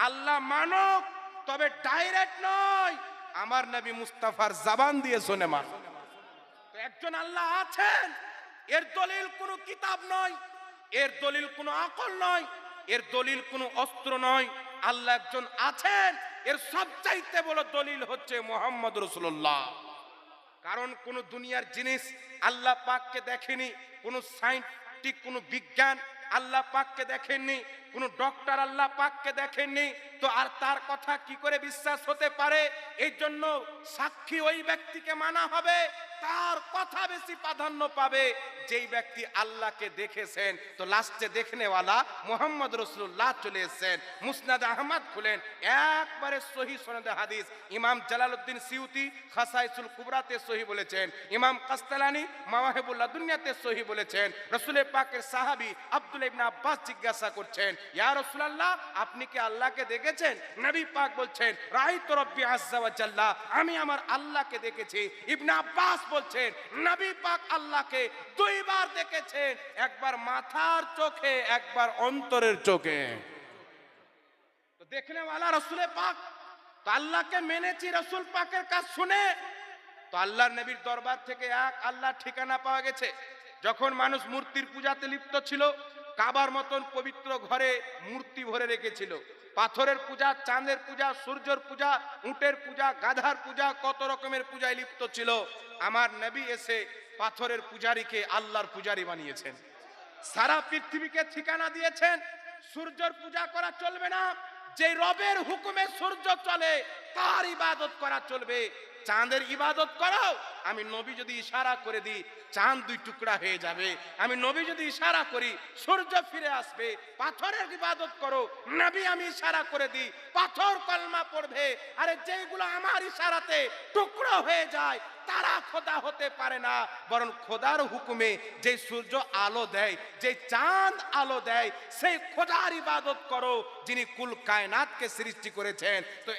আল্লাহ মানক, তবে ডাইরেক্ট নয়, আমার নবী মুস্তাফার জবান দিয়ে শুনে মান। তো একজন আল্লাহ আছেন, এর দলিল কোনো কিতাব নয়, এর দলিল কোনো আকল নয়, এর দলিল কোনো অস্ত্র নয়। আল্লাহ একজন আছেন, এর সবচাইতে বড় দলিল হচ্ছে মুহাম্মদ রাসূলুল্লাহ। কারণ কোন দুনিয়ার জিনিস আল্লাহ পাককে দেখেনি, কোন সায়েন্টিফিক কোন বিজ্ঞান আল্লাহ পাককে দেখেননি, কোন ডক্টর আল্লাহ পাককে দেখেননি, তো আর তার কথা কি করে বিশ্বাস হতে পারে? এই জন্য সাক্ষী ওই ব্যক্তিকে মানা হবে, তার কথা বেশি প্রাধান্য পাবে যেই ব্যক্তি আল্লাহকে দেখেছেন। তো লাস্টে দেখনেওয়ালা মুহাম্মদ রাসূলুল্লাহ চলে এসেছেন। মুসনাদ আহমদ খুলেন, একবারে সহি সনদে হাদিস। ইমাম জালালউদ্দিন সিউতি খাসাইসুল কুবরাতে সহি বলেছেন, ইমাম কাস্তালানি মাওয়াহিবুল লাদুনিয়াতে সহি বলেছেন। রাসূল পাকের সাহাবী আব্দুল্লাহ ইবনে আব্বাস জিজ্ঞাসা করছেন, ইয়া রাসূলুল্লাহ, আপনি কি আল্লাহকে দেখেছেন? নবী পাক বলছেন, রাআইতু রাব্বি আযজা ওয়া জাল্লা, আমি আমার আল্লাহকে দেখেছি। ইবনে আব্বাস বলছেন, নবী পাক আল্লাহকে দুইবার দেখেছেন, একবার মাথার চোখে, একবার অন্তরের চোখে। তো দেখনে वाला রাসূল পাক, তো আল্লাহকে মেনেছি রাসূল পাকের কাজ শুনে। তো আল্লাহর নবীর দরবার থেকে এক আল্লাহর ঠিকানা পাওয়া গেছে। যখন মানুষ মূর্তির পূজাতে লিপ্ত ছিল, কাবার মতন পবিত্র ঘরে মূর্তি ভরে রেখেছিল, পাথরের পূজা, চাঁদের পূজা, সূর্যের পূজা, উটের পূজা, গাধার পূজা, কত রকমের পূজায় লিপ্ত ছিল। আমার নবী এসে পাথরের পূজারীকে আল্লাহর পূজারী বানিয়েছেন, সারা পৃথিবীকে ঠিকানা দিয়েছেন সূর্যের পূজা করা চলবে না, যে রবের হুকুমে সূর্য চলে তার ইবাদত করা চলবে। চাঁদের ইবাদত করো, আমি নবী যদি ইশারা করে দিই চাঁদ দুই টুকরা হয়ে যাবে, আমি নবী যদি ইশারা করি সূর্য ফিরে আসবে। পাথরের ইবাদত করো, নবী আমি ইশারা করে দিই পাথর কলমা পড়বে। আরে যেগুলো আমার ইশারাতে টুকরো হয়ে যায় তারা খোদা হতে পারে না, বরং খোদার হুকুমে যে সূর্য আলো দেয়, যে চাঁদ আলো দেয়, সেই খোদার ইবাদত করো যিনি কুল কায়নাতকে সৃষ্টি করেছেন। তো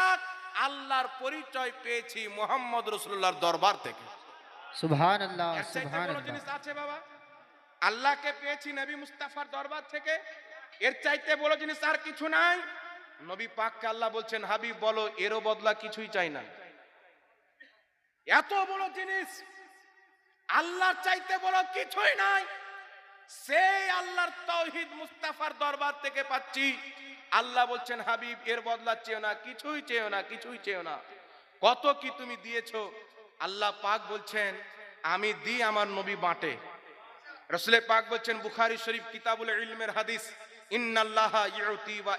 এক আল্লাহর পরিচয় পেয়েছি মুহাম্মদ রাসূলুল্লাহর দরবার থেকে। সুবহানাল্লাহ, এর চাইতে বড় সুবহানাল্লাহ। জিনিস আছে বাবা? আল্লাহকে পেয়েছি নবী মুস্তাফার দরবার থেকে, এর চাইতে বড় জিনিস আর কিছু নাই। নবী পাককে আল্লাহ বলছেন, হাবিব বলো এরও বদলা কিছুই চাই না। এত বড় জিনিস, আল্লাহর চাইতে বড় কিছুই নাই। সেই আল্লাহর তাওহীদ মুস্তাফার দরবার থেকে পাচ্ছি। আল্লাহ বলছেন, হাবিব এর বদলা চেও না, কিছুই চেও না, কিছুই চেও না। কত কি তুমি দিয়েছো? আল্লাহ পাক বলছেন, আমি দিই, আমার নবী বাঁটে। রাসূল পাক বলছেন, বুখারী শরীফ কিতাবুল ইলমের হাদিস, ইন্নাল্লাহা ইউতি ওয়া